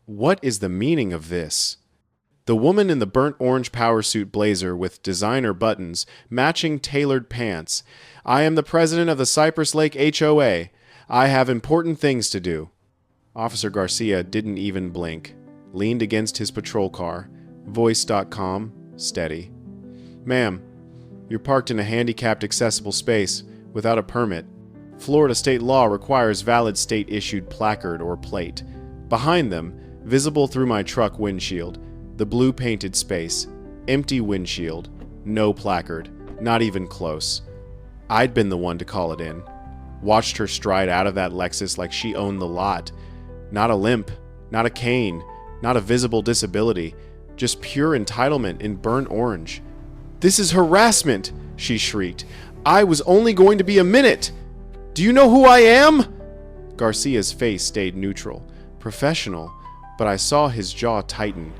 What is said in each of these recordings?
What is the meaning of this? The woman in the burnt orange power suit blazer with designer buttons, matching tailored pants. I am the president of the Cypress Lake HOA. I have important things to do. Officer Garcia didn't even blink, leaned against his patrol car, voice.com, steady. Ma'am, you're parked in a handicapped accessible space without a permit. Florida state law requires valid state-issued placard or plate. Behind them, visible through my truck windshield, the blue painted space, empty windshield, no placard, not even close. I'd been the one to call it in. Watched her stride out of that Lexus like she owned the lot. Not a limp, not a cane, not a visible disability, just pure entitlement in burnt orange. This is harassment, she shrieked. I was only going to be a minute. Do you know who I am? Garcia's face stayed neutral, professional, but I saw his jaw tighten.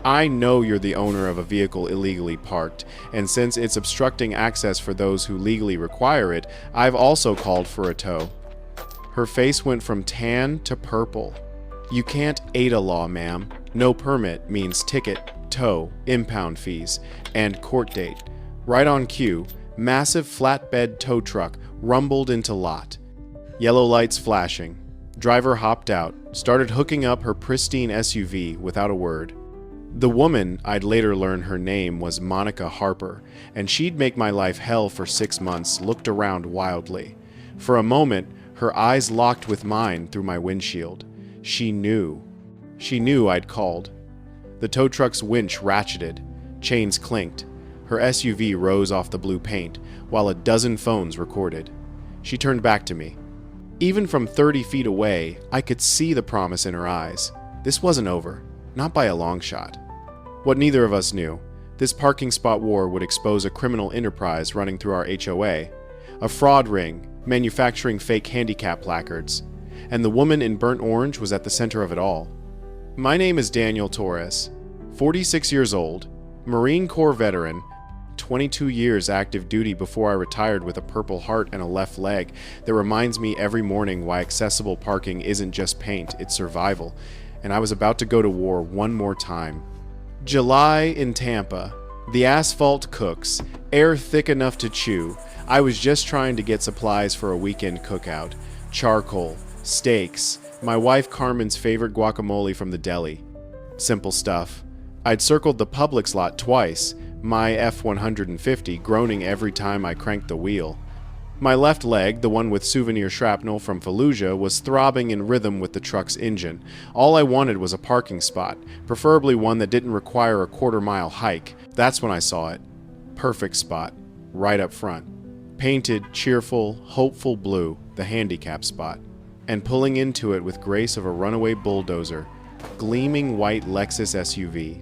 I know you're the owner of a vehicle illegally parked, and since it's obstructing access for those who legally require it, I've also called for a tow. Her face went from tan to purple. You can't ADA law, ma'am. No permit means ticket, tow, impound fees, and court date. Right on cue, massive flatbed tow truck rumbled into lot. Yellow lights flashing. Driver hopped out, started hooking up her pristine SUV without a word. The woman, I'd later learn her name, was Monica Harper, and she'd make my life hell for 6 months, looked around wildly. For a moment, her eyes locked with mine through my windshield. She knew. She knew I'd called. The tow truck's winch ratcheted. Chains clinked. Her SUV rose off the blue paint, while a dozen phones recorded. She turned back to me. Even from 30 feet away, I could see the promise in her eyes. This wasn't over. Not by a long shot. What neither of us knew, this parking spot war would expose a criminal enterprise running through our HOA, a fraud ring manufacturing fake handicap placards, and the woman in burnt orange was at the center of it all. My name is Daniel Torres, 46 years old, Marine Corps veteran, 22 years active duty before I retired with a Purple Heart and a left leg that reminds me every morning why accessible parking isn't just paint, it's survival, and I was about to go to war one more time. July in Tampa. The asphalt cooks, air thick enough to chew. I was just trying to get supplies for a weekend cookout. Charcoal, steaks, my wife Carmen's favorite guacamole from the deli. Simple stuff. I'd circled the Publix lot twice, my F-150 groaning every time I cranked the wheel. My left leg, the one with souvenir shrapnel from Fallujah, was throbbing in rhythm with the truck's engine. All I wanted was a parking spot, preferably one that didn't require a quarter-mile hike. That's when I saw it. Perfect spot, right up front. Painted, cheerful, hopeful blue, the handicap spot. And pulling into it with grace of a runaway bulldozer, gleaming white Lexus SUV,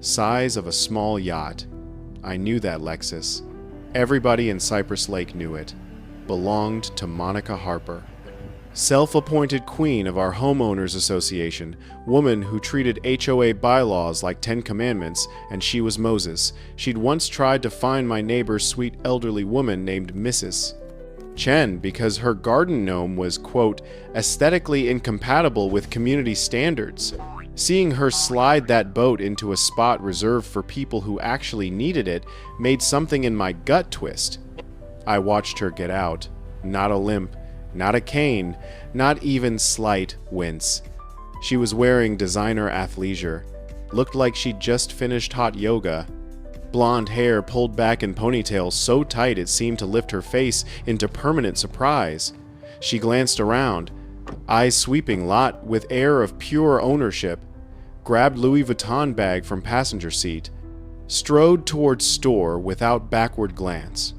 size of a small yacht. I knew that Lexus. Everybody in Cypress Lake knew it. Belonged to Monica Harper. Self-appointed queen of our homeowners association, woman who treated HOA bylaws like 10 commandments, and she was Moses. She'd once tried to find my neighbor's sweet elderly woman named Mrs. Chen because her garden gnome was, quote, aesthetically incompatible with community standards. Seeing her slide that boat into a spot reserved for people who actually needed it made something in my gut twist. I watched her get out. Not a limp, not a cane, not even slight wince. She was wearing designer athleisure. Looked like she'd just finished hot yoga. Blonde hair pulled back in ponytails so tight it seemed to lift her face into permanent surprise. She glanced around, eyes sweeping lot with air of pure ownership, grabbed Louis Vuitton bag from passenger seat, strode towards store without backward glance.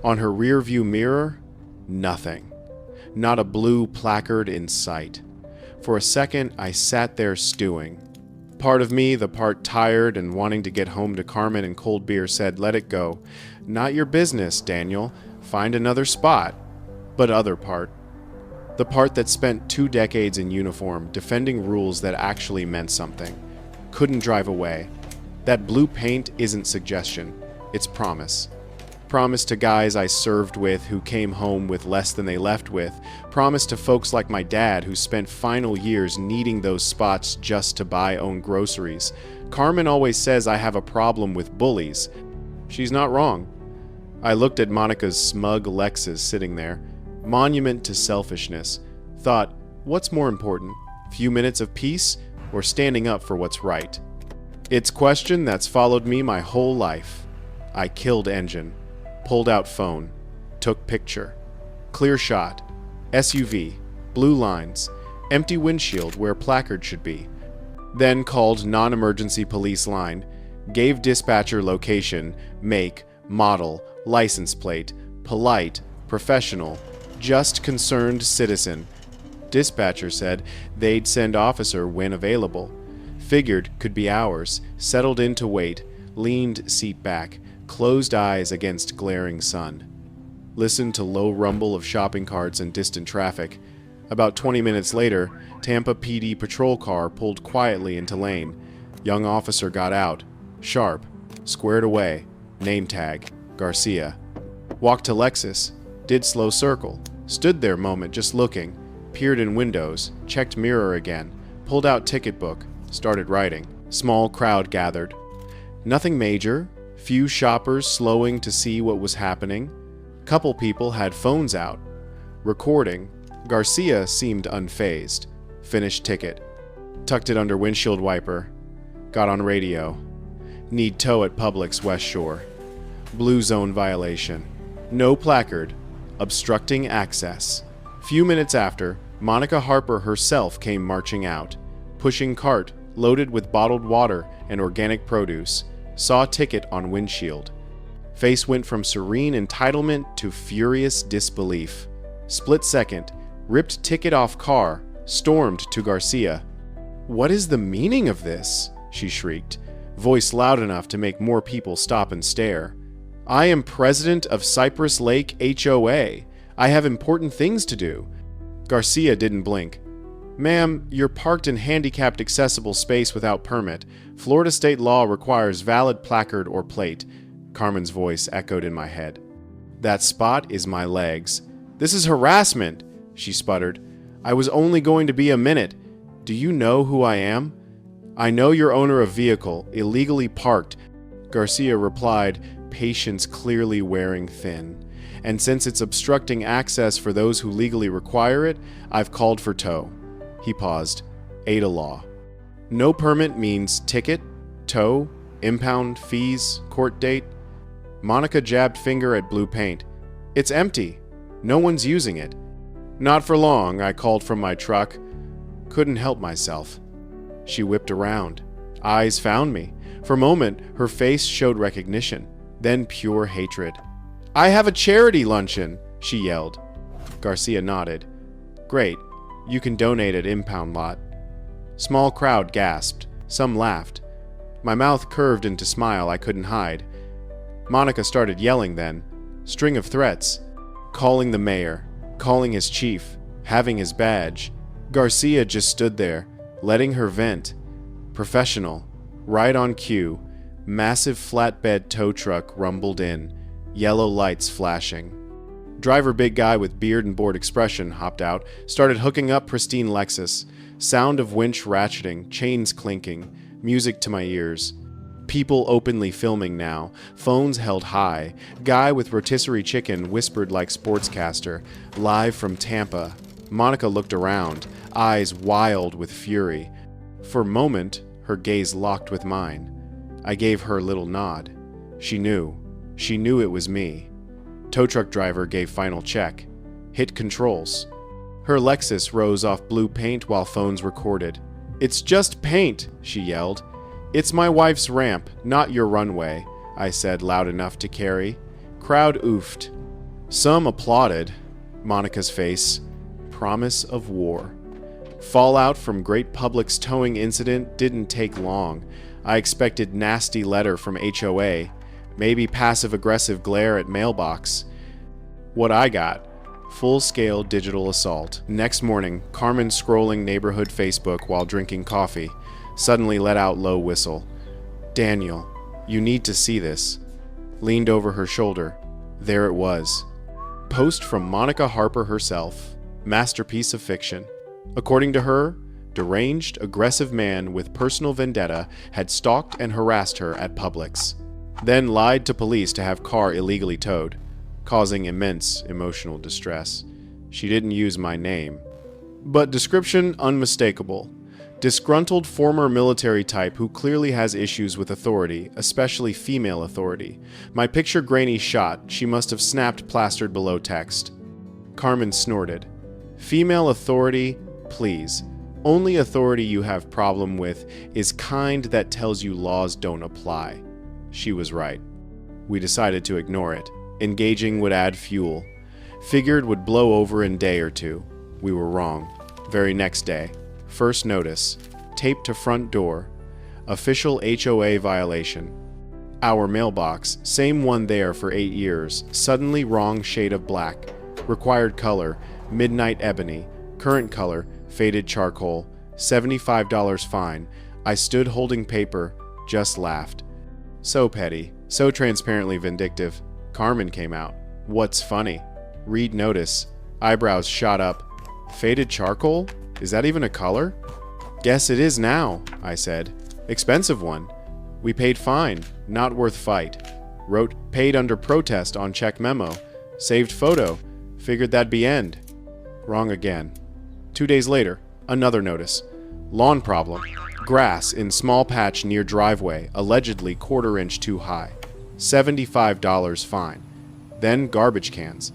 On her rear-view mirror, nothing. Not a blue placard in sight. For a second, I sat there stewing. Part of me, the part tired and wanting to get home to Carmen and cold beer, said, let it go. Not your business, Daniel. Find another spot. But other part. The part that spent 2 decades in uniform, defending rules that actually meant something. Couldn't drive away. That blue paint isn't suggestion. It's promise. Promised to guys I served with who came home with less than they left with. Promised to folks like my dad who spent final years needing those spots just to buy own groceries. Carmen always says I have a problem with bullies. She's not wrong. I looked at Monica's smug Lexus sitting there, monument to selfishness. Thought, what's more important, few minutes of peace or standing up for what's right? It's a question that's followed me my whole life. I killed engine, pulled out phone, took picture. Clear shot, SUV, blue lines, empty windshield where placard should be. Then called non-emergency police line, gave dispatcher location, make, model, license plate, polite, professional, just concerned citizen. Dispatcher said they'd send officer when available. Figured could be hours, settled in to wait, leaned seat back, closed eyes against glaring sun. Listened to low rumble of shopping carts and distant traffic. About 20 minutes later, Tampa PD patrol car pulled quietly into lane. Young officer got out. Sharp. Squared away. Name tag. Garcia. Walked to Lexus. Did slow circle. Stood there moment just looking. Peered in windows. Checked mirror again. Pulled out ticket book. Started writing. Small crowd gathered. Nothing major. Few shoppers slowing to see what was happening. Couple people had phones out. Recording. Garcia seemed unfazed. Finished ticket. Tucked it under windshield wiper. Got on radio. Need tow at Publix West Shore. Blue zone violation. No placard. Obstructing access. Few minutes after, Monica Harper herself came marching out. Pushing cart, loaded with bottled water and organic produce. Saw ticket on windshield. Face went from serene entitlement to furious disbelief. Split second, ripped ticket off car, stormed to Garcia. "What is the meaning of this?" she shrieked, voice loud enough to make more people stop and stare. "I am president of Cypress Lake HOA. I have important things to do." Garcia didn't blink. "Ma'am, you're parked in handicapped accessible space without permit. Florida state law requires valid placard or plate." Carmen's voice echoed in my head. "That spot is my legs." "This is harassment," she sputtered. "I was only going to be a minute. Do you know who I am?" "I know you're owner of vehicle, illegally parked." Garcia replied, patience clearly wearing thin. "And since it's obstructing access for those who legally require it, I've called for tow." He paused. Ada law. No permit means ticket, tow, impound, fees, court date. Monica jabbed finger at blue paint. "It's empty. No one's using it." "Not for long," I called from my truck. Couldn't help myself. She whipped around. Eyes found me. For a moment, her face showed recognition, then pure hatred. "I have a charity luncheon," she yelled. Garcia nodded. "Great. You can donate at impound lot." Small crowd gasped. Some laughed. My mouth curved into smile I couldn't hide. Monica started yelling then. String of threats. Calling the mayor. Calling his chief. Having his badge. Garcia just stood there, letting her vent. Professional. Right on cue. Massive flatbed tow truck rumbled in. Yellow lights flashing. Driver, big guy with beard and bored expression, hopped out, started hooking up pristine Lexus. Sound of winch ratcheting, chains clinking, music to my ears. People openly filming now, phones held high. Guy with rotisserie chicken whispered like sportscaster, live from Tampa. Monica looked around, eyes wild with fury. For a moment, her gaze locked with mine. I gave her a little nod. She knew. She knew it was me. Tow truck driver gave final check. Hit controls. Her Lexus rose off blue paint while phones recorded. "It's just paint," she yelled. "It's my wife's ramp, not your runway," I said loud enough to carry. Crowd oofed. Some applauded. Monica's face. Promise of war. Fallout from Great Public's towing incident didn't take long. I expected nasty letter from HOA. Maybe passive-aggressive glare at mailbox. What I got? Full-scale digital assault. Next morning, Carmen scrolling neighborhood Facebook while drinking coffee, suddenly let out low whistle. "Daniel, you need to see this." Leaned over her shoulder. There it was. Post from Monica Harper herself. Masterpiece of fiction. According to her, deranged, aggressive man with personal vendetta had stalked and harassed her at Publix, then lied to police to have car illegally towed, causing immense emotional distress. She didn't use my name. But description unmistakable. Disgruntled former military type who clearly has issues with authority, especially female authority. My picture grainy shot, she must have snapped plastered below text. Carmen snorted. Female authority, please. Only authority you have problem with is kind that tells you laws don't apply. She was right. We decided to ignore it. Engaging would add fuel. Figured would blow over in a day or two. We were wrong. Very next day. First notice. Taped to front door. Official HOA violation. Our mailbox, same one there for 8 years, suddenly wrong shade of black. Required color, midnight ebony. Current color, faded charcoal. $75 fine. I stood holding paper, just laughed. So petty, so transparently vindictive. Carmen came out. What's funny? Read notice. Eyebrows shot up. Faded charcoal? Is that even a color? Guess it is now, I said. Expensive one. We paid fine, not worth fight. Wrote paid under protest on check memo. Saved photo. Figured that'd be end. Wrong again. 2 days later, another notice. Lawn problem. Grass in small patch near driveway, allegedly 1/4 inch too high. $75 fine. Then garbage cans.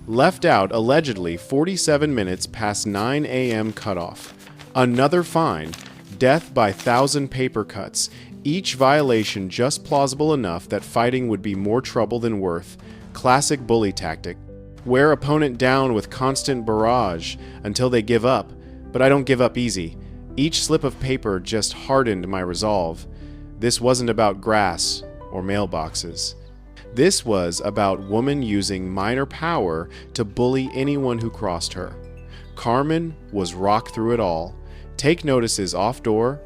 Left out allegedly 47 minutes past 9 a.m. cutoff. Another fine. Death by 1,000 paper cuts. Each violation just plausible enough that fighting would be more trouble than worth. Classic bully tactic. Wear opponent down with constant barrage until they give up. But I don't give up easy. Each slip of paper just hardened my resolve. This wasn't about grass or mailboxes. This was about woman using minor power to bully anyone who crossed her. Carmen was rock through it all. Take notices off door.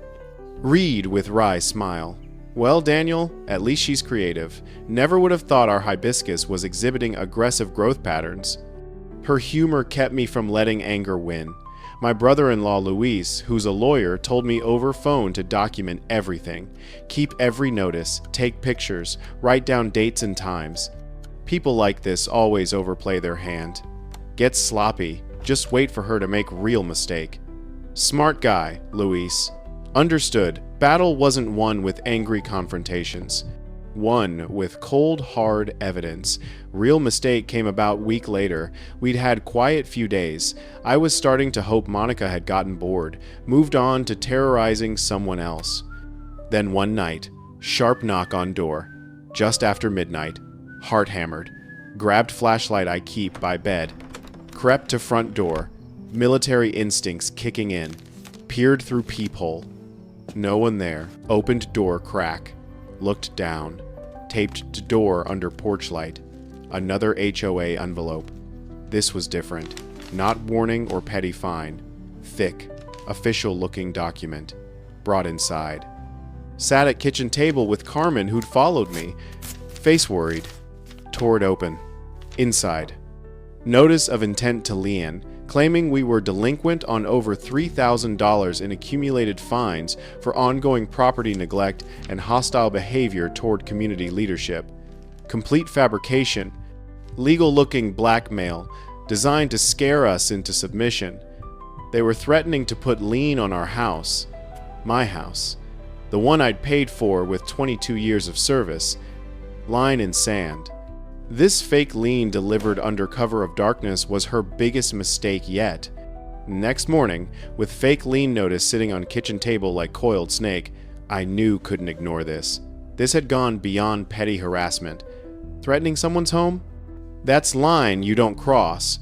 Read with wry smile. Well, Daniel, at least she's creative. Never would have thought our hibiscus was exhibiting aggressive growth patterns. Her humor kept me from letting anger win. My brother-in-law Luis, who's a lawyer, told me over phone to document everything. Keep every notice, take pictures, write down dates and times. People like this always overplay their hand. Get sloppy, just wait for her to make real mistake. Smart guy, Luis. Understood, battle wasn't won with angry confrontations. Won with cold, hard evidence. Real mistake came about week later. We'd had quiet few days. I was starting to hope Monica had gotten bored, moved on to terrorizing someone else. Then one night, sharp knock on door. Just after midnight. Heart hammered. Grabbed flashlight I keep by bed. Crept to front door. Military instincts kicking in. Peered through peephole. No one there. Opened door crack. Looked down. Taped to door under porch light. Another HOA envelope. This was different. Not warning or petty fine. Thick, official-looking document. Brought inside. Sat at kitchen table with Carmen, who'd followed me. Face worried. Tore it open. Inside. Notice of intent to lien, claiming we were delinquent on over $3,000 in accumulated fines for ongoing property neglect and hostile behavior toward community leadership. Complete fabrication. Legal-looking blackmail, designed to scare us into submission. They were threatening to put lien on our house. My house. The one I'd paid for with 22 years of service. Line in sand. This fake lien delivered under cover of darkness was her biggest mistake yet. Next morning, with fake lien notice sitting on kitchen table like coiled snake, I knew couldn't ignore this. This had gone beyond petty harassment. Threatening someone's home? That's line you don't cross.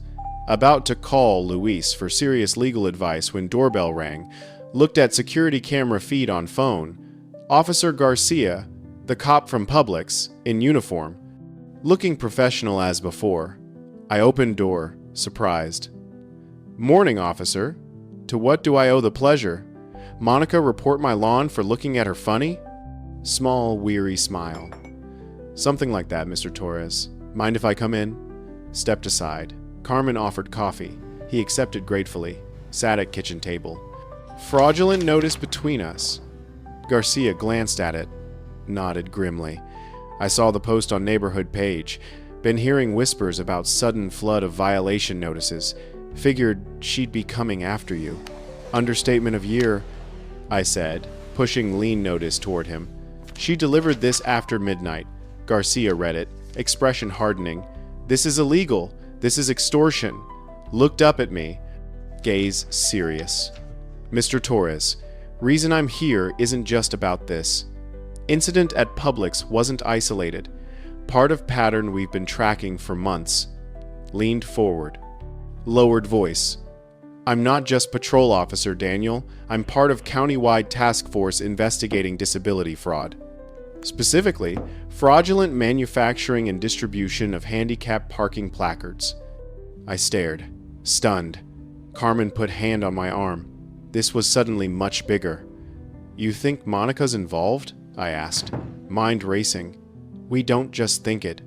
About to call Luis for serious legal advice when doorbell rang. Looked at security camera feed on phone. Officer Garcia, the cop from Publix, in uniform. Looking professional as before. I opened door, surprised. Morning, officer. To what do I owe the pleasure? Monica report my lawn for looking at her funny? Small, weary smile. Something like that, Mr. Torres. Mind if I come in? Stepped aside. Carmen offered coffee. He accepted gratefully. Sat at kitchen table. Fraudulent notice between us. Garcia glanced at it. Nodded grimly. I saw the post on neighborhood page. Been hearing whispers about sudden flood of violation notices. Figured she'd be coming after you. Understatement of year, I said, pushing lien notice toward him. She delivered this after midnight. Garcia read it, expression hardening. This is illegal. This is extortion. Looked up at me. Gaze serious. Mr. Torres, reason I'm here isn't just about this. Incident at Publix wasn't isolated. Part of pattern we've been tracking for months. Leaned forward. Lowered voice. I'm not just patrol officer, Daniel. I'm part of county-wide task force investigating disability fraud. Specifically, fraudulent manufacturing and distribution of handicapped parking placards. I stared, stunned. Carmen put hand on my arm. This was suddenly much bigger. You think Monica's involved? I asked, mind racing. We don't just think it.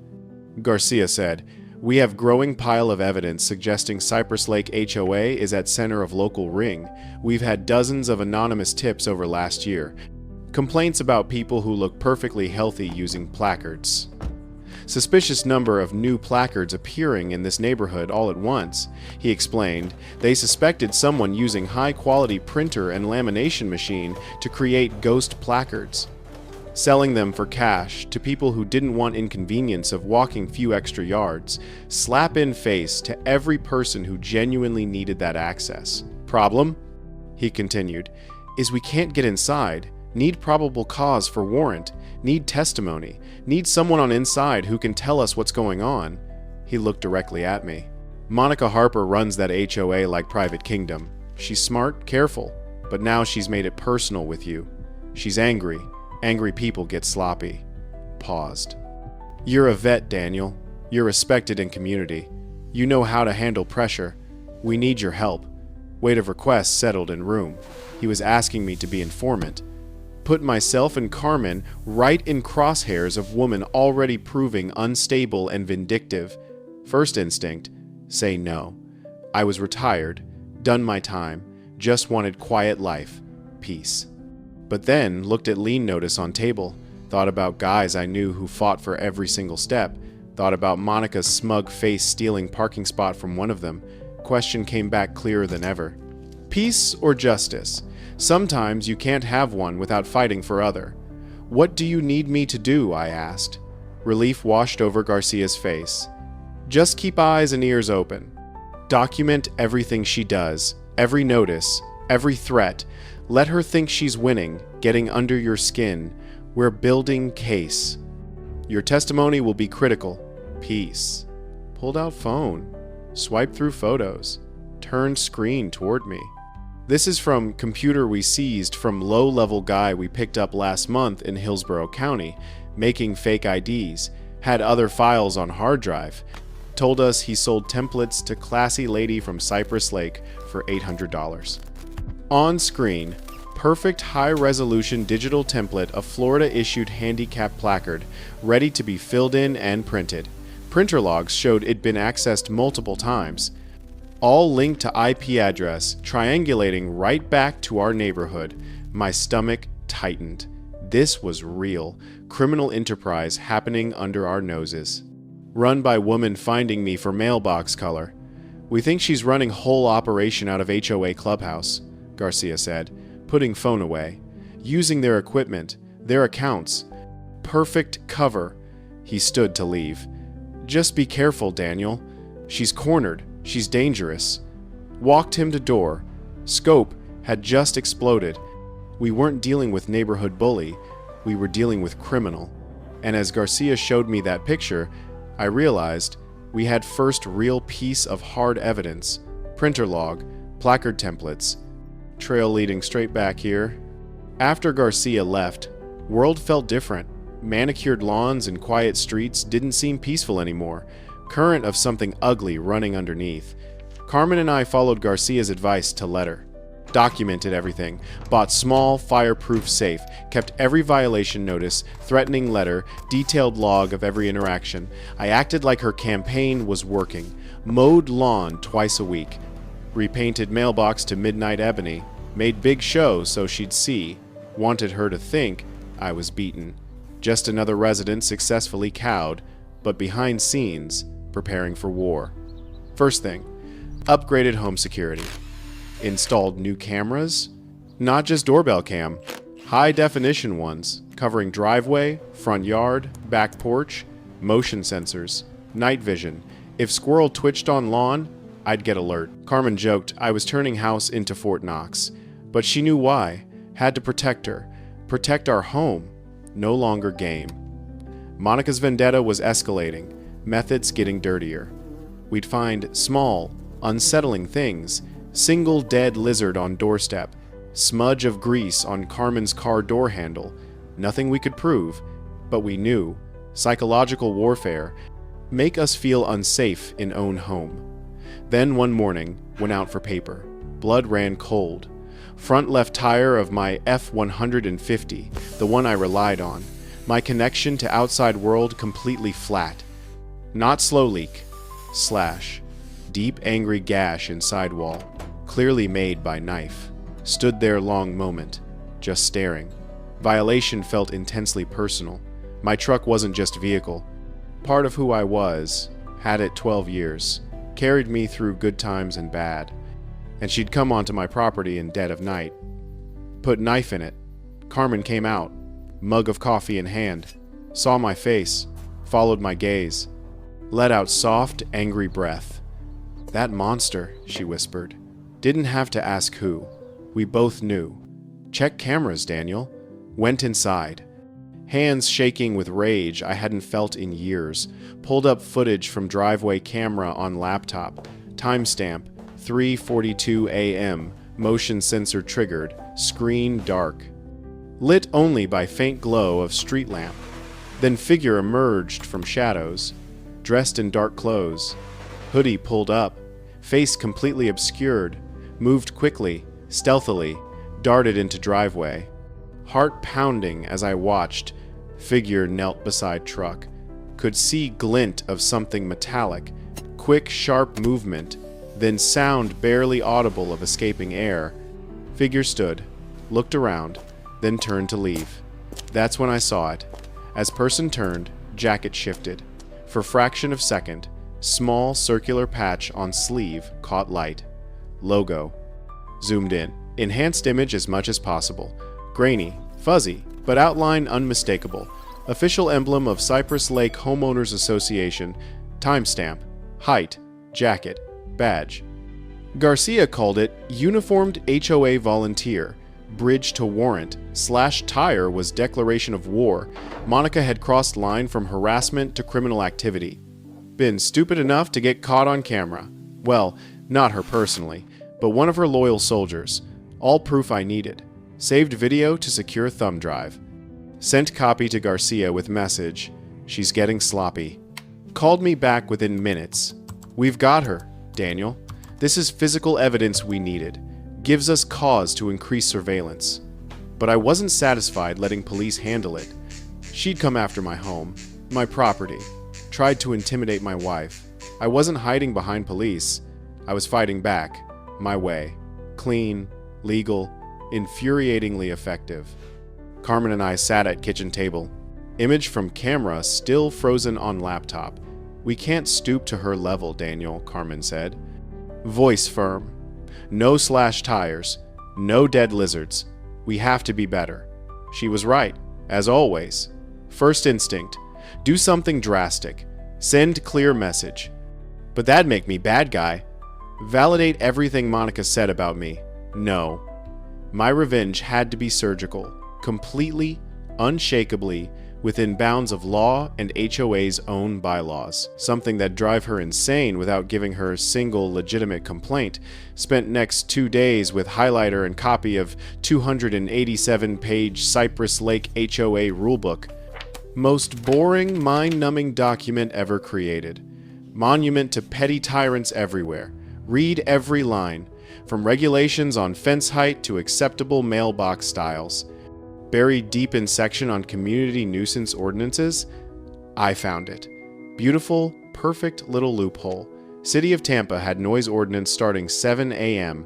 Garcia said, we have growing pile of evidence suggesting Cypress Lake HOA is at center of local ring. We've had dozens of anonymous tips over last year. Complaints about people who look perfectly healthy using placards. Suspicious number of new placards appearing in this neighborhood all at once. He explained, they suspected someone using high-quality printer and lamination machine to create ghost placards, selling them for cash to people who didn't want inconvenience of walking few extra yards, slap in face to every person who genuinely needed that access. Problem? He continued, is we can't get inside. Need probable cause for warrant. Need testimony. Need someone on inside who can tell us what's going on. He looked directly at me. Monica Harper runs that HOA like private kingdom. She's smart, careful, but now she's made it personal with you. She's angry. Angry people get sloppy. Paused. You're a vet, Daniel. You're respected in community. You know how to handle pressure. We need your help. Weight of request settled in room. He was asking me to be informant. Put myself and Carmen right in crosshairs of woman already proving unstable and vindictive. First instinct, say no. I was retired, done my time, just wanted quiet life, peace. But then looked at lien notice on table, thought about guys I knew who fought for every single step, thought about Monica's smug face stealing parking spot from one of them. Question came back clearer than ever. Peace or justice? Sometimes you can't have one without fighting for other. What do you need me to do? I asked. Relief washed over Garcia's face. Just keep eyes and ears open. Document everything she does, every notice, every threat. Let her think she's winning, getting under your skin. We're building case. Your testimony will be critical. Peace. Pulled out phone. Swiped through photos. Turned screen toward me. This is from computer we seized from low-level guy we picked up last month in Hillsborough County, making fake IDs, had other files on hard drive. Told us he sold templates to classy lady from Cypress Lake for $800. On screen, perfect high-resolution digital template of Florida-issued handicap placard, ready to be filled in and printed. Printer logs showed it'd been accessed multiple times. All linked to IP address, triangulating right back to our neighborhood. My stomach tightened. This was real. Criminal enterprise happening under our noses. Run by woman finding me for mailbox color. We think she's running whole operation out of HOA clubhouse, Garcia said, putting phone away. Using their equipment, their accounts. Perfect cover. He stood to leave. Just be careful, Daniel. She's cornered. She's dangerous. Walked him to door. Scope had just exploded. We weren't dealing with neighborhood bully. We were dealing with criminal. And as Garcia showed me that picture, I realized we had first real piece of hard evidence. Printer log, placard templates. Trail leading straight back here. After Garcia left, world felt different. Manicured lawns and quiet streets didn't seem peaceful anymore. Current of something ugly running underneath. Carmen and I followed Garcia's advice to letter. Documented everything. Bought small, fireproof safe. Kept every violation notice, threatening letter, detailed log of every interaction. I acted like her campaign was working. Mowed lawn twice a week. Repainted mailbox to midnight ebony. Made big show so she'd see. Wanted her to think I was beaten. Just another resident successfully cowed, but behind scenes, preparing for war. First thing, upgraded home security. Installed new cameras, not just doorbell cam, high definition ones, covering driveway, front yard, back porch, motion sensors, night vision. If squirrel twitched on lawn, I'd get alert. Carmen joked I was turning house into Fort Knox, but she knew why. Had to protect her. Protect our home. No longer game. Monica's vendetta was escalating, methods getting dirtier. We'd find small, unsettling things. Single dead lizard on doorstep. Smudge of grease on Carmen's car door handle. Nothing we could prove, but we knew. Psychological warfare. Make us feel unsafe in own home. Then one morning, went out for paper. Blood ran cold. Front left tire of my F-150, the one I relied on. My connection to outside world completely flat. Not slow leak. Slash. Deep angry gash in sidewall. Clearly made by knife. Stood there long moment. Just staring. Violation felt intensely personal. My truck wasn't just vehicle. Part of who I was. Had it 12 years. Carried me through good times and bad. And she'd come onto my property in dead of night. Put knife in it. Carmen came out, mug of coffee in hand, saw my face, followed my gaze, let out soft, angry breath. That monster, she whispered. Didn't have to ask who. We both knew. Check cameras, Daniel. Went inside. Hands shaking with rage I hadn't felt in years. Pulled up footage from driveway camera on laptop. Timestamp. 3:42 a.m., motion sensor triggered, screen dark. Lit only by faint glow of street lamp. Then figure emerged from shadows, dressed in dark clothes. Hoodie pulled up, face completely obscured, moved quickly, stealthily, darted into driveway. Heart pounding as I watched, figure knelt beside truck. Could see glint of something metallic, quick, sharp movement, then sound barely audible of escaping air. Figure stood, looked around, then turned to leave. That's when I saw it. As person turned, jacket shifted. For fraction of second, small circular patch on sleeve caught light. Logo. Zoomed in. Enhanced image as much as possible. Grainy, fuzzy, but outline unmistakable. Official emblem of Cypress Lake Homeowners Association. Timestamp. Height. Jacket. Badge. Garcia called it Uniformed HOA Volunteer. Bridge to warrant. /tire was declaration of war. Monica had crossed line from harassment to criminal activity. Been stupid enough to get caught on camera. Well, not her personally, but one of her loyal soldiers. All proof I needed. Saved video to secure thumb drive. Sent copy to Garcia with message. She's getting sloppy. Called me back within minutes. We've got her. Daniel, this is physical evidence we needed. Gives us cause to increase surveillance. But I wasn't satisfied letting police handle it. She'd come after my home, my property, tried to intimidate my wife. I wasn't hiding behind police. I was fighting back, my way. Clean, legal, infuriatingly effective. Carmen and I sat at kitchen table. Image from camera still frozen on laptop. We can't stoop to her level, Daniel, Carmen said. Voice firm. No /tires. No dead lizards. We have to be better. She was right, as always. First instinct. Do something drastic. Send clear message. But that'd make me bad guy. Validate everything Monica said about me. No. My revenge had to be surgical. Completely, unshakably, within bounds of law and HOA's own bylaws. Something that drive her insane without giving her a single legitimate complaint. Spent next 2 days with highlighter and copy of 287-page Cypress Lake HOA rulebook. Most boring, mind-numbing document ever created. Monument to petty tyrants everywhere. Read every line. from regulations on fence height to acceptable mailbox styles. Buried deep in section on community nuisance ordinances, I found it. Beautiful, perfect little loophole. City of Tampa had noise ordinance starting 7 a.m.,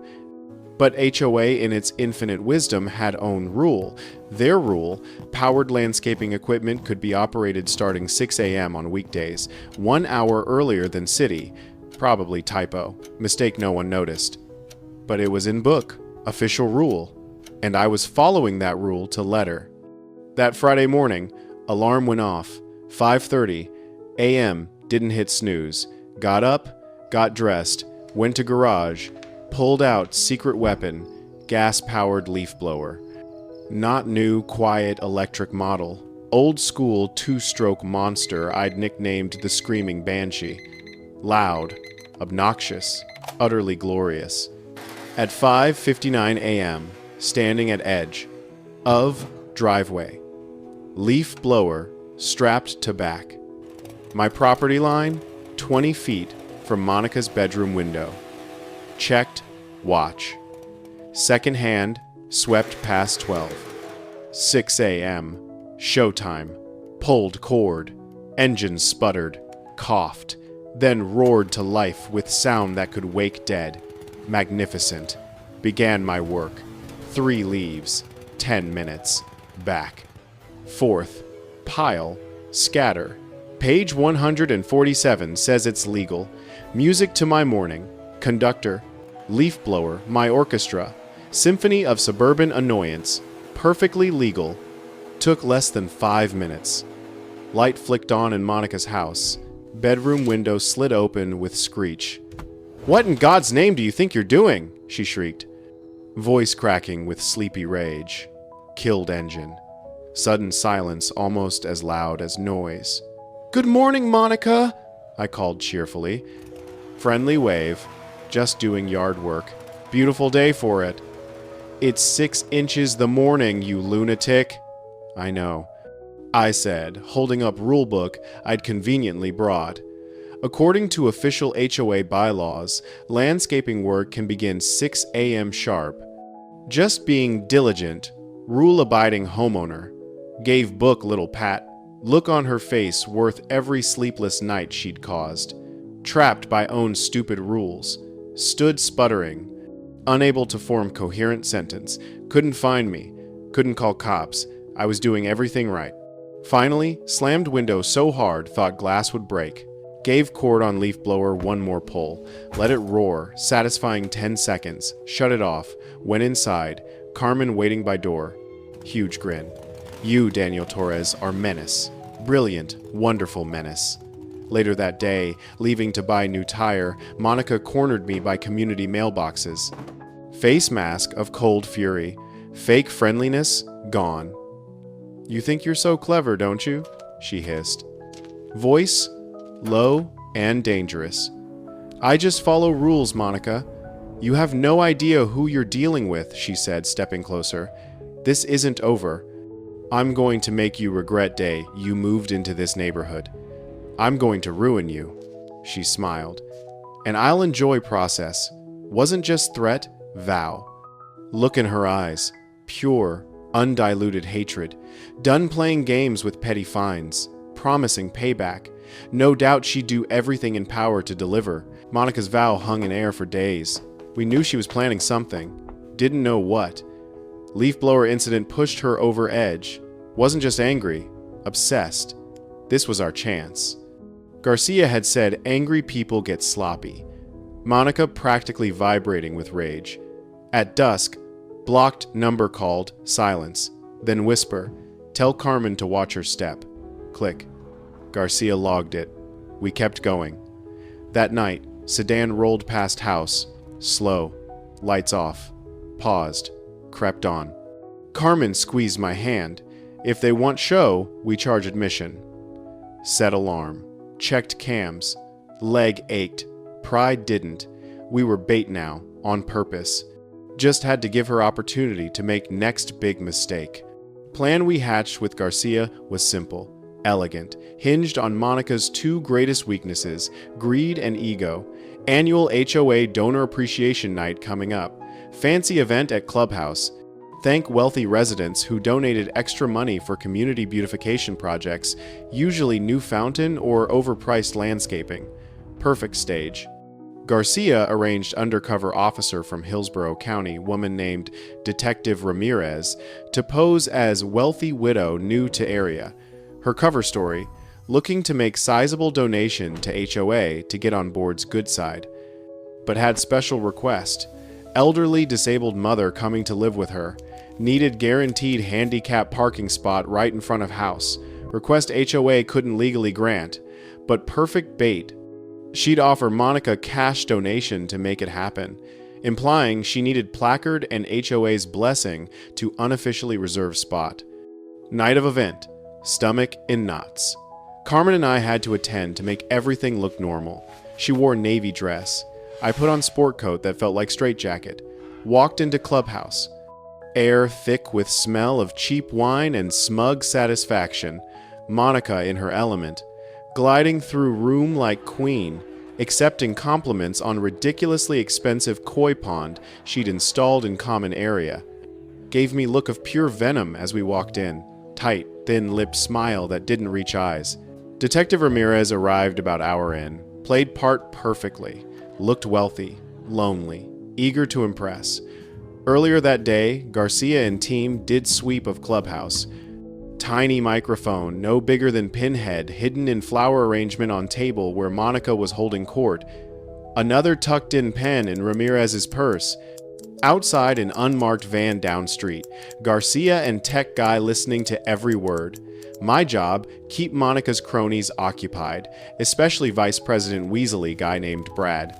but HOA in its infinite wisdom had own rule. Their rule, powered landscaping equipment could be operated starting 6 a.m. on weekdays, 1 hour earlier than city. Probably typo. Mistake no one noticed. But it was in book, official rule, and I was following that rule to letter. That Friday morning, alarm went off. 5:30 a.m. Didn't hit snooze. Got up, got dressed, went to garage, pulled out secret weapon, gas-powered leaf blower. Not new, quiet electric model. Old school two-stroke monster I'd nicknamed the Screaming Banshee. Loud, obnoxious, utterly glorious. At 5:59 a.m., standing at edge of driveway. Leaf blower strapped to back. My property line, 20 feet from Monica's bedroom window. Checked watch. Second hand, swept past 12. 6 a.m. Showtime. Pulled cord. Engine sputtered. Coughed. Then roared to life with sound that could wake dead. Magnificent. Began my work. 3 leaves. 10 minutes. Back. Fourth. Pile. Scatter. Page 147 says it's legal. Music to my morning. Conductor. Leaf blower. My orchestra. Symphony of suburban annoyance. Perfectly legal. Took less than 5 minutes. Light flicked on in Monica's house. Bedroom window slid open with screech. "What in God's name do you think you're doing?" she shrieked. Voice cracking with sleepy rage. Killed engine. Sudden silence almost as loud as noise. "Good morning, Monica," I called cheerfully. Friendly wave. Just doing yard work. Beautiful day for it. "It's 6 inches the morning, you lunatic." "I know," I said, holding up rulebook I'd conveniently brought. According to official HOA bylaws, landscaping work can begin 6 a.m. sharp. Just being diligent, rule-abiding homeowner. Gave book little pat, look on her face worth every sleepless night she'd caused. Trapped by own stupid rules. Stood sputtering. Unable to form coherent sentence. Couldn't find me. Couldn't call cops. I was doing everything right. Finally, slammed window so hard thought glass would break. Gave cord on leaf blower one more pull. Let it roar, satisfying 10 seconds. Shut it off. Went inside. Carmen waiting by door. Huge grin. "You, Daniel Torres, are menace. Brilliant, wonderful menace." Later that day, leaving to buy new tire, Monica cornered me by community mailboxes. Face mask of cold fury. Fake friendliness, gone. "You think you're so clever, don't you?" she hissed. Voice, low and dangerous. "I just follow rules, Monica." "You have no idea who you're dealing with," she said, stepping closer. "This isn't over. I'm going to make you regret day you moved into this neighborhood. I'm going to ruin you." She smiled. "And I'll enjoy process. Wasn't just threat, vow." Look in her eyes. Pure, undiluted hatred. Done playing games with petty fines. Promising payback. No doubt she'd do everything in power to deliver. Monica's vow hung in air for days. We knew she was planning something. Didn't know what. Leaf blower incident pushed her over edge. Wasn't just angry. Obsessed. This was our chance. Garcia had said angry people get sloppy. Monica practically vibrating with rage. At dusk, blocked number called, silence. Then whisper, "Tell Carmen to watch her step." Click. Garcia logged it. We kept going. That night, sedan rolled past house. Slow. Lights off. Paused. Crept on. Carmen squeezed my hand. "If they want show, we charge admission." Set alarm. Checked cams. Leg ached. Pride didn't. We were bait now, on purpose. Just had to give her opportunity to make next big mistake. Plan we hatched with Garcia was simple. elegant, hinged on Monica's two greatest weaknesses, greed and ego. Annual HOA Donor Appreciation Night coming up. Fancy event at Clubhouse. Thank wealthy residents who donated extra money for community beautification projects, usually new fountain or overpriced landscaping. Perfect stage. Garcia arranged undercover officer from Hillsborough County, woman named Detective Ramirez, to pose as wealthy widow new to area. Her cover story, looking to make sizable donation to HOA to get on board's good side. But had special request. Elderly disabled mother coming to live with her. Needed guaranteed handicap parking spot right in front of house. Request HOA couldn't legally grant, but perfect bait. She'd offer Monica cash donation to make it happen, implying she needed placard and HOA's blessing to unofficially reserve spot. Night of event. Stomach in knots. Carmen and I had to attend to make everything look normal. She wore navy dress. I put on sport coat that felt like straitjacket. Walked into Clubhouse. Air thick with smell of cheap wine and smug satisfaction. Monica in her element. Gliding through room like queen, accepting compliments on ridiculously expensive koi pond she'd installed in common area. Gave me look of pure venom as we walked in. Tight, thin-lipped smile that didn't reach eyes. Detective Ramirez arrived about hour in. Played part perfectly. Looked wealthy, lonely, eager to impress. Earlier that day, Garcia and team did sweep of Clubhouse. Tiny microphone, no bigger than pinhead, hidden in flower arrangement on table where Monica was holding court. Another tucked-in pen in Ramirez's purse. Outside an unmarked van down street, Garcia and tech guy listening to every word. My job, keep Monica's cronies occupied, especially Vice President Weasley guy named Brad.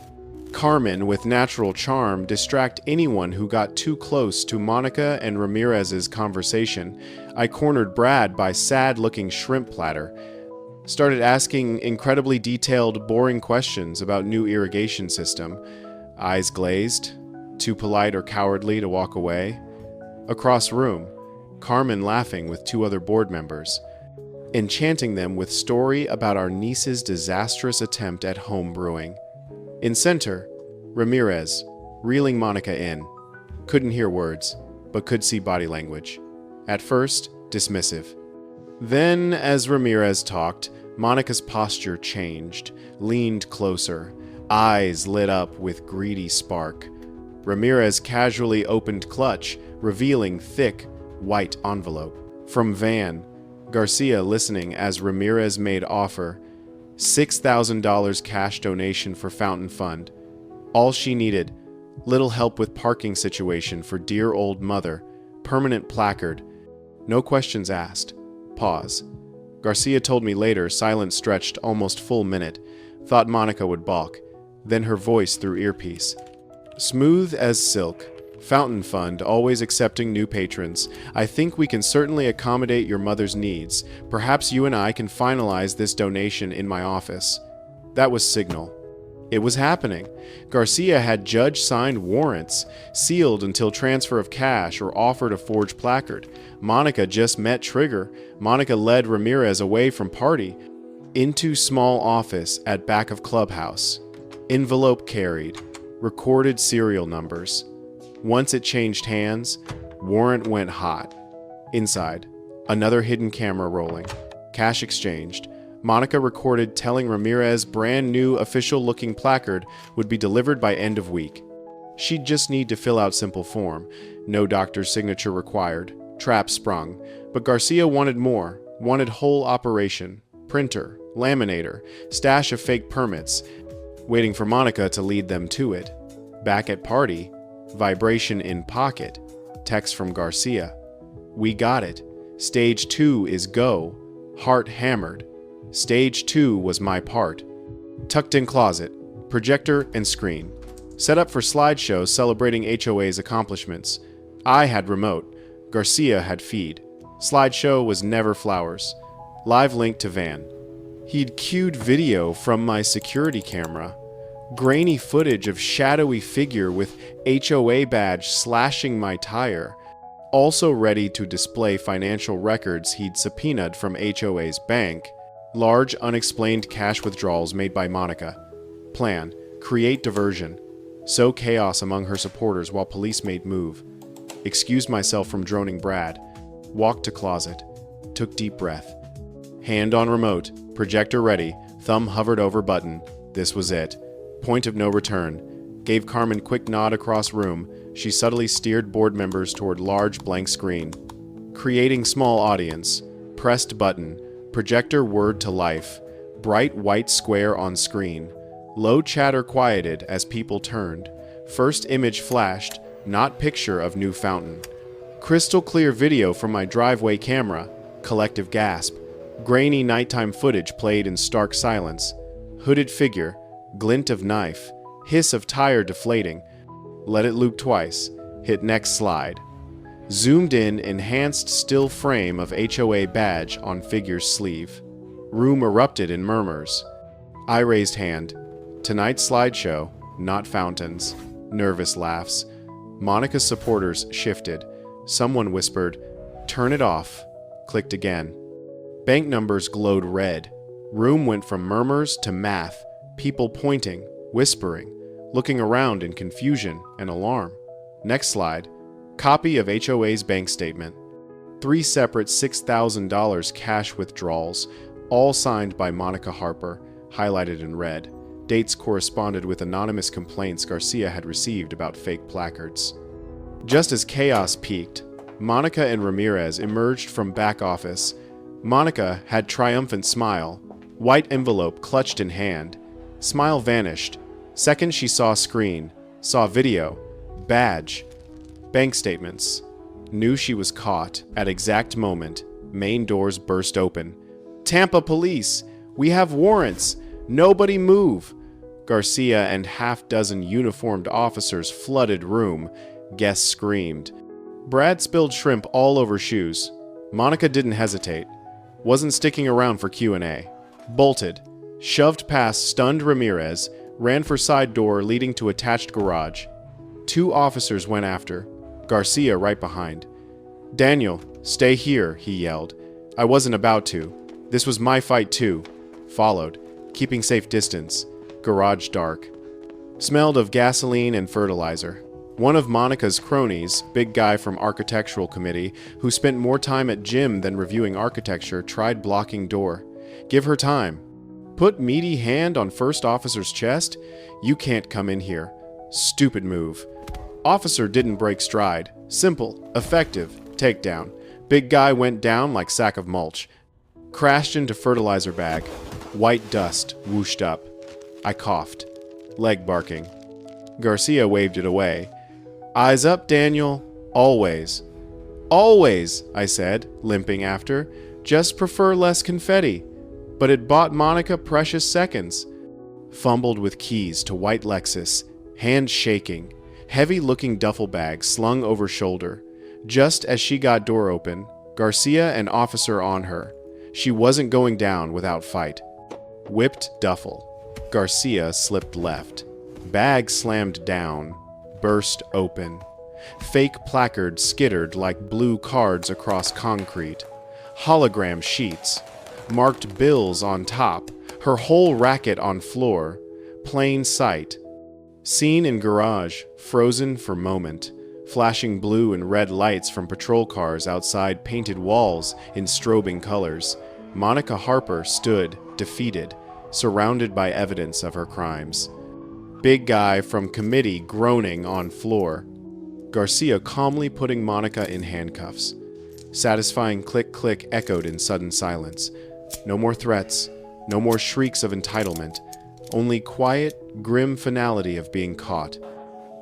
Carmen, with natural charm, distract anyone who got too close to Monica and Ramirez's conversation. I cornered Brad by sad-looking shrimp platter. Started asking incredibly detailed, boring questions about new irrigation system. Eyes glazed, too polite or cowardly to walk away. Across room, Carmen laughing with two other board members, enchanting them with story about our niece's disastrous attempt at home brewing. In center, Ramirez, reeling Monica in. Couldn't hear words, but could see body language. At first, dismissive. Then, as Ramirez talked, Monica's posture changed, leaned closer, eyes lit up with greedy spark. Ramirez casually opened clutch, revealing thick, white envelope. From van, Garcia listening as Ramirez made offer. $6,000 cash donation for fountain fund. All she needed, little help with parking situation for dear old mother, permanent placard. No questions asked. Pause. Garcia told me later, silence stretched almost full minute. Thought Monica would balk. Then her voice through earpiece. Smooth as silk. Fountain Fund, always accepting new patrons. I think we can certainly accommodate your mother's needs. Perhaps you and I can finalize this donation in my office. That was signal. It was happening. Garcia had judge-signed warrants, sealed until transfer of cash or offer to forge placard. Monica just met trigger. Monica led Ramirez away from party, into small office at back of clubhouse. Envelope carried. Recorded serial numbers. Once it changed hands, warrant went hot. Inside, another hidden camera rolling. Cash exchanged. Monica recorded telling Ramirez brand new official-looking placard would be delivered by end of week. She'd just need to fill out simple form. No doctor's signature required. Trap sprung. But Garcia wanted more. Wanted whole operation. Printer. Laminator. Stash of fake permits. Waiting for Monica to lead them to it. Back at party. Vibration in pocket. Text from Garcia. We got it. Stage 2 is go. Heart hammered. Stage 2 was my part. Tucked in closet. Projector and screen. Set up for slideshows celebrating HOA's accomplishments. I had remote. Garcia had feed. Slideshow was never flowers. Live link to van. He'd cued video from my security camera. Grainy footage of shadowy figure with HOA badge slashing my tire. also ready to display financial records he'd subpoenaed from HOA's bank. Large, unexplained cash withdrawals made by Monica. Plan: create diversion. Sow chaos among her supporters while police made move. Excused myself from droning Brad. Walked to closet. Took deep breath. Hand on remote. Projector ready. Thumb hovered over button. This was it. Point of no return. Gave Carmen quick nod across room. She subtly steered board members toward large blank screen. Creating small audience. Pressed button. Projector word to life. Bright white square on screen. Low chatter quieted as people turned. First image flashed, not picture of new fountain. Crystal clear video from my driveway camera. Collective gasp. Grainy nighttime footage played in stark silence. Hooded figure. Glint of knife. Hiss of tire deflating. Let it loop twice. Hit next slide. Zoomed in, enhanced still frame of HOA badge on figure's sleeve. Room erupted in murmurs. I raised hand. Tonight's slideshow, not fountains. Nervous laughs. Monica's supporters shifted. Someone whispered, "Turn it off." Clicked again. Bank numbers glowed red. Room went from murmurs to math. People pointing, whispering, looking around in confusion and alarm. Next slide. Copy of HOA's bank statement. 3 separate $6,000 cash withdrawals, all signed by Monica Harper, highlighted in red. Dates corresponded with anonymous complaints Garcia had received about fake placards. Just as chaos peaked, Monica and Ramirez emerged from back office. Monica had triumphant smile, white envelope clutched in hand. Smile vanished. Second she saw screen, saw video, badge, bank statements. Knew she was caught. At exact moment, main doors burst open. "Tampa police! We have warrants! Nobody move!" Garcia and half-dozen uniformed officers flooded room. Guests screamed. Brad spilled shrimp all over shoes. Monica didn't hesitate. Wasn't sticking around for Q&A. Bolted. Shoved past stunned Ramirez. Ran for side door leading to attached garage. 2 officers went after. Garcia right behind. "Daniel, stay here," he yelled. I wasn't about to. This was my fight too. Followed. Keeping safe distance. Garage dark. Smelled of gasoline and fertilizer. One of Monica's cronies, big guy from architectural committee, who spent more time at gym than reviewing architecture, tried blocking door. Give her time. Put meaty hand on first officer's chest? You can't come in here. Stupid move. Officer didn't break stride. Simple, effective, takedown. Big guy went down like sack of mulch. Crashed into fertilizer bag. White dust whooshed up. I coughed. Leg barking. Garcia waved it away. Eyes up, Daniel. Always. Always, I said, limping after. Just prefer less confetti. But it bought Monica precious seconds. Fumbled with keys to white Lexus, hand shaking, heavy-looking duffel bag slung over shoulder. Just as she got door open, Garcia and officer on her. She wasn't going down without fight. Whipped duffel. Garcia slipped left. Bag slammed down. Burst open. Fake placard skittered like blue cards across concrete. Hologram sheets. Marked bills on top. Her whole racket on floor. Plain sight. Scene in garage, frozen for moment. Flashing blue and red lights from patrol cars outside painted walls in strobing colors. Monica Harper stood, defeated, surrounded by evidence of her crimes. Big guy from committee groaning on floor. Garcia calmly putting Monica in handcuffs. Satisfying click-click echoed in sudden silence. No more threats, no more shrieks of entitlement, only quiet, grim finality of being caught.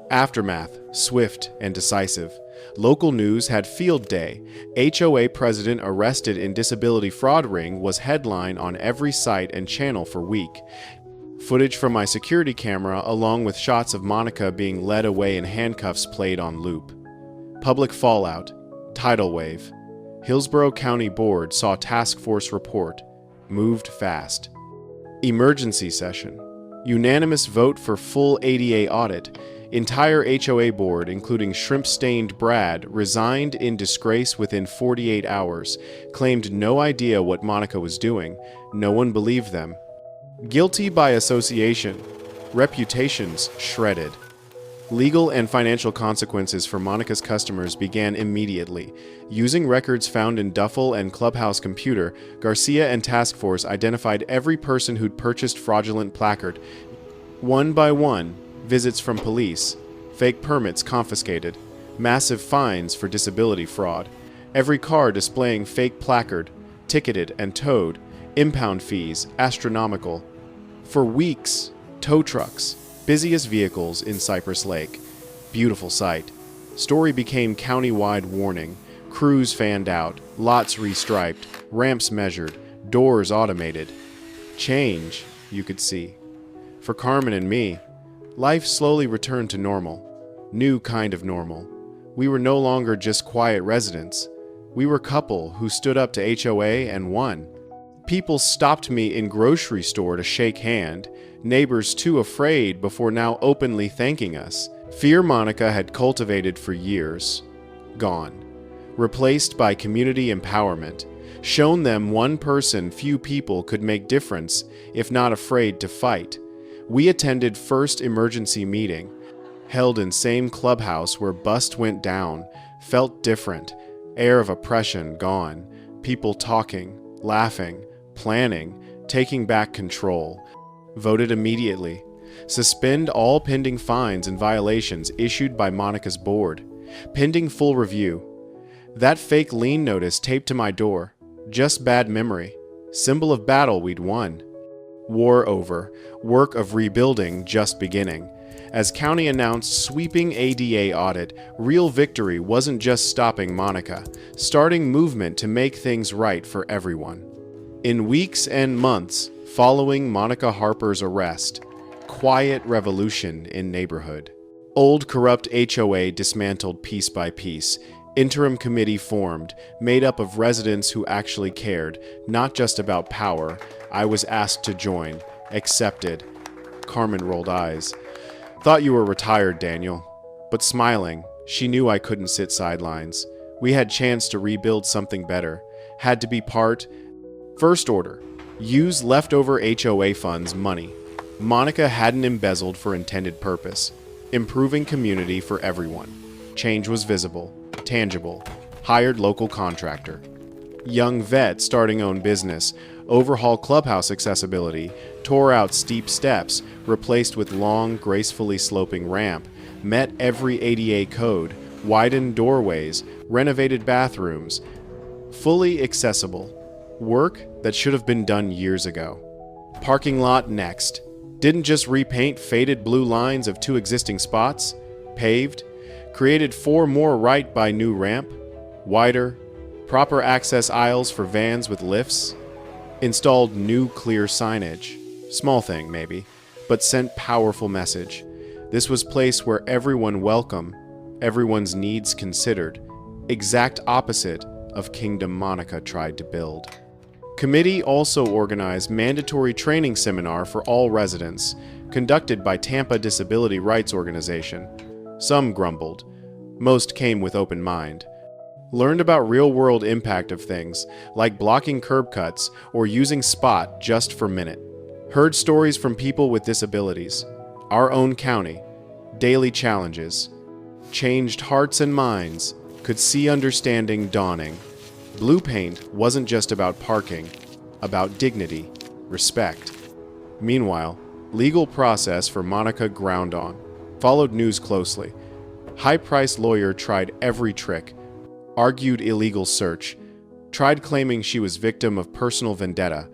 Aftermath, swift and decisive. Local news had field day. HOA president arrested in disability fraud ring was headline on every site and channel for week. Footage from my security camera along with shots of Monica being led away in handcuffs played on loop. Public fallout. Tidal wave. Hillsborough County Board saw task force report. Moved fast. Emergency session. Unanimous vote for full ADA audit. Entire HOA board, including shrimp-stained Brad, resigned in disgrace within 48 hours, claimed no idea what Monica was doing. No one believed them. Guilty by association. Reputations shredded. Legal and financial consequences for Monica's customers began immediately. Using records found in duffel and clubhouse computer, Garcia and task force identified every person who'd purchased fraudulent placard. One by one, visits from police, fake permits confiscated, massive fines for disability fraud, every car displaying fake placard, ticketed and towed, impound fees astronomical. For weeks, tow trucks, busiest vehicles in Cypress Lake. Beautiful sight. Story became county-wide warning. Crews fanned out, lots restriped, ramps measured, doors automated. Change, you could see. For Carmen and me, life slowly returned to normal. New kind of normal. We were no longer just quiet residents. We were a couple who stood up to HOA and won. People stopped me in grocery store to shake hand, neighbors too afraid before now openly thanking us. Fear Monica had cultivated for years, gone. Replaced by community empowerment, shown them one person few people could make difference if not afraid to fight. We attended first emergency meeting, held in same clubhouse where bust went down, felt different, air of oppression gone, people talking, laughing, planning, taking back control. Voted immediately. Suspend all pending fines and violations issued by Monica's board. Pending full review. That fake lien notice taped to my door. Just bad memory. Symbol of battle we'd won. War over. Work of rebuilding just beginning. As county announced sweeping ADA audit, real victory wasn't just stopping Monica, starting movement to make things right for everyone. In weeks and months following Monica Harper's arrest, quiet revolution in neighborhood. Old corrupt HOA dismantled piece by piece. Interim committee formed, made up of residents who actually cared, not just about power. I was asked to join. Accepted. Carmen rolled eyes. Thought you were retired, Daniel. But smiling, she knew I couldn't sit sidelines. We had chance to rebuild something better. Had to be part. First order. Use leftover HOA funds money. Monica hadn't embezzled for intended purpose. Improving community for everyone. Change was visible, tangible. Hired local contractor. Young vet starting own business. Overhaul clubhouse accessibility. Tore out steep steps, replaced with long, gracefully sloping ramp. Met every ADA code. Widened doorways. Renovated bathrooms. Fully accessible. Work that should have been done years ago. Parking lot next. Didn't just repaint faded blue lines of 2 existing spots. Paved. Created 4 more right by new ramp. Wider. Proper access aisles for vans with lifts. Installed new clear signage. Small thing, maybe, but sent powerful message. This was place where everyone welcome, everyone's needs considered. Exact opposite of Kingdom Monica tried to build. Committee also organized mandatory training seminar for all residents, conducted by Tampa Disability Rights Organization. Some grumbled. Most came with open mind. Learned about real-world impact of things, like blocking curb cuts or using spot just for minute. Heard stories from people with disabilities. Our own county. Daily challenges. Changed hearts and minds. Could see understanding dawning. Blue paint wasn't just about parking, about dignity, respect. Meanwhile, legal process for Monica ground on. Followed news closely. High-priced lawyer tried every trick. Argued illegal search. Tried claiming she was victim of personal vendetta.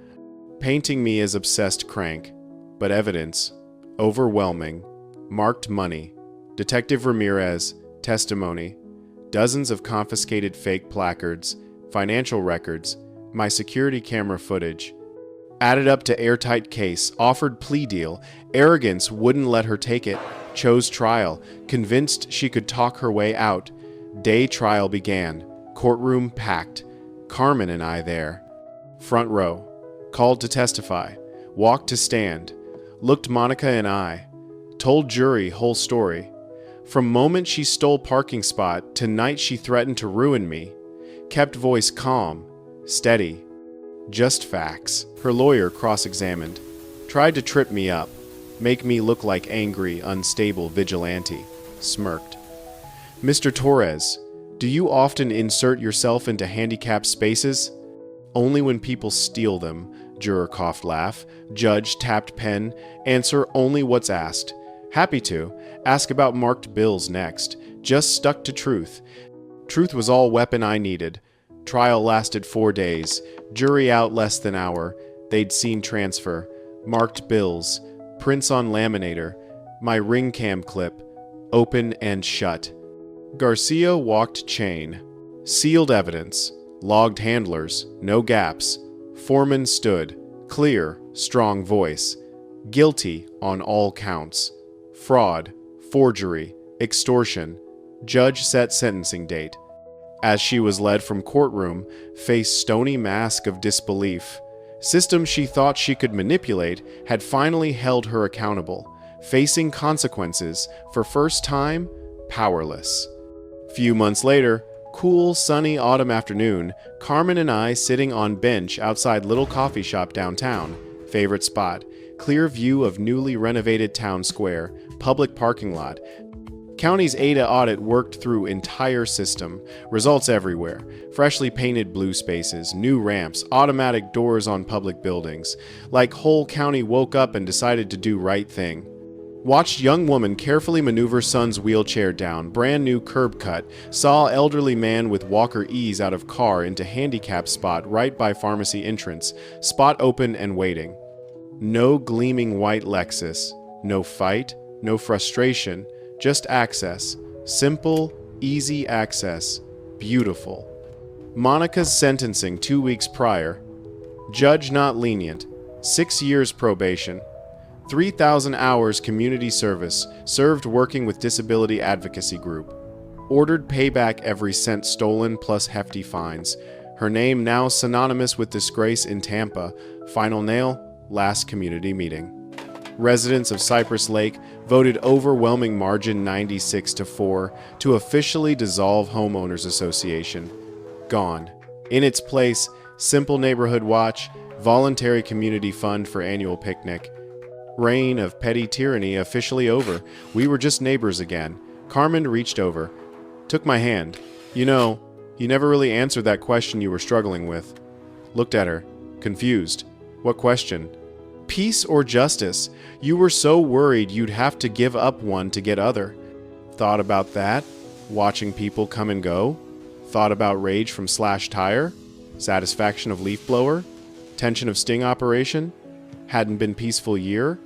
Painting me as obsessed crank. But evidence. Overwhelming. Marked money. Detective Ramirez. Testimony. Dozens of confiscated fake placards. Financial records, my security camera footage. Added up to airtight case, offered plea deal, arrogance wouldn't let her take it, chose trial, convinced she could talk her way out. Day trial began, courtroom packed, Carmen and I there. Front row, called to testify, walked to stand, looked Monica in eye, told jury whole story. From moment she stole parking spot to night she threatened to ruin me. Kept voice calm, steady. Just facts. Her lawyer cross-examined. Tried to trip me up. Make me look like angry, unstable vigilante. Smirked. Mr. Torres, do you often insert yourself into handicapped spaces? Only when people steal them. Juror coughed laugh. Judge tapped pen. Answer only what's asked. Happy to. Ask about marked bills next. Just stuck to truth. Truth was all weapon I needed. Trial lasted 4 days. Jury out less than hour. They'd seen transfer. Marked bills. Prints on laminator. My ring cam clip. Open and shut. Garcia walked chain. Sealed evidence. Logged handlers. No gaps. Foreman stood. Clear, strong voice. Guilty on all counts. Fraud, forgery, extortion. Judge set sentencing date. As she was led from courtroom, faced stony mask of disbelief. System she thought she could manipulate had finally held her accountable. Facing consequences, for first time, powerless. Few months later, cool, sunny autumn afternoon, Carmen and I sitting on bench outside little coffee shop downtown. Favorite spot. Clear view of newly renovated town square, public parking lot. County's ADA audit worked through entire system. Results everywhere. Freshly painted blue spaces, new ramps, automatic doors on public buildings. Like whole county woke up and decided to do right thing. Watched young woman carefully maneuver son's wheelchair down, brand new curb cut. Saw elderly man with walker ease out of car into handicap spot right by pharmacy entrance. Spot open and waiting. No gleaming white Lexus. No fight, no frustration, just access. Simple, easy access. Beautiful. Monica's sentencing 2 weeks prior. Judge not lenient. 6 years probation. 3,000 hours community service, served working with disability advocacy group. Ordered payback every cent stolen plus hefty fines. Her name now synonymous with disgrace in Tampa. Final nail, last community meeting. Residents of Cypress Lake voted overwhelming margin 96-4 to officially dissolve Homeowners Association. Gone. In its place, simple neighborhood watch, voluntary community fund for annual picnic. Reign of petty tyranny officially over. We were just neighbors again. Carmen reached over. Took my hand. You know, you never really answered that question you were struggling with. Looked at her. Confused. What question? Peace or justice? You were so worried you'd have to give up one to get other. Thought about that? Watching people come and go? Thought about rage from slashed tire? Satisfaction of leaf blower? Tension of sting operation? Hadn't been peaceful year?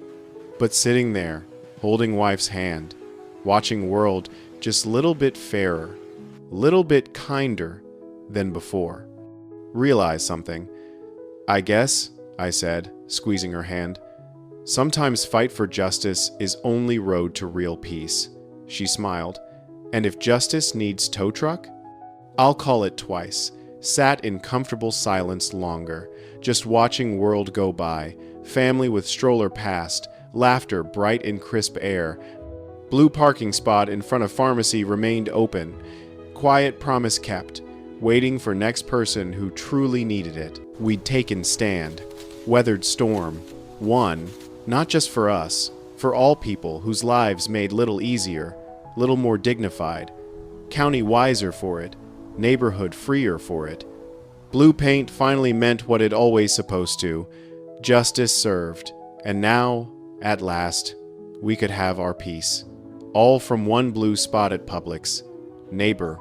But sitting there, holding wife's hand, watching world just little bit fairer, little bit kinder than before. Realize something. I guess, I said, squeezing her hand. Sometimes fight for justice is only road to real peace. She smiled. And if justice needs tow truck? I'll call it twice. Sat in comfortable silence longer, just watching world go by. Family with stroller past, laughter bright in crisp air. Blue parking spot in front of pharmacy remained open. Quiet promise kept, waiting for next person who truly needed it. We'd taken stand, weathered storm, won, not just for us, for all people whose lives made little easier, little more dignified. County wiser for it, neighborhood freer for it. Blue paint finally meant what it always supposed to. Justice served, and now, at last, we could have our peace. All from one blue spot at Publix. Neighbor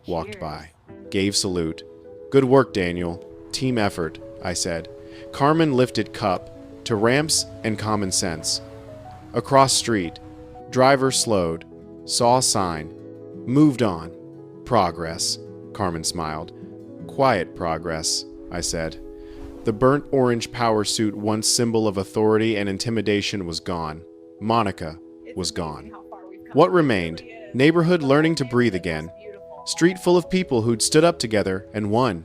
walked by, gave salute. Good work, Daniel. Team effort, I said. Carmen lifted cup to ramps and common sense. Across street, driver slowed, saw sign, moved on. Progress, Carmen smiled. Quiet progress, I said. The burnt orange power suit, once symbol of authority and intimidation, was gone. Monica was gone. What remained? Neighborhood learning to breathe again. Street full of people who'd stood up together and won.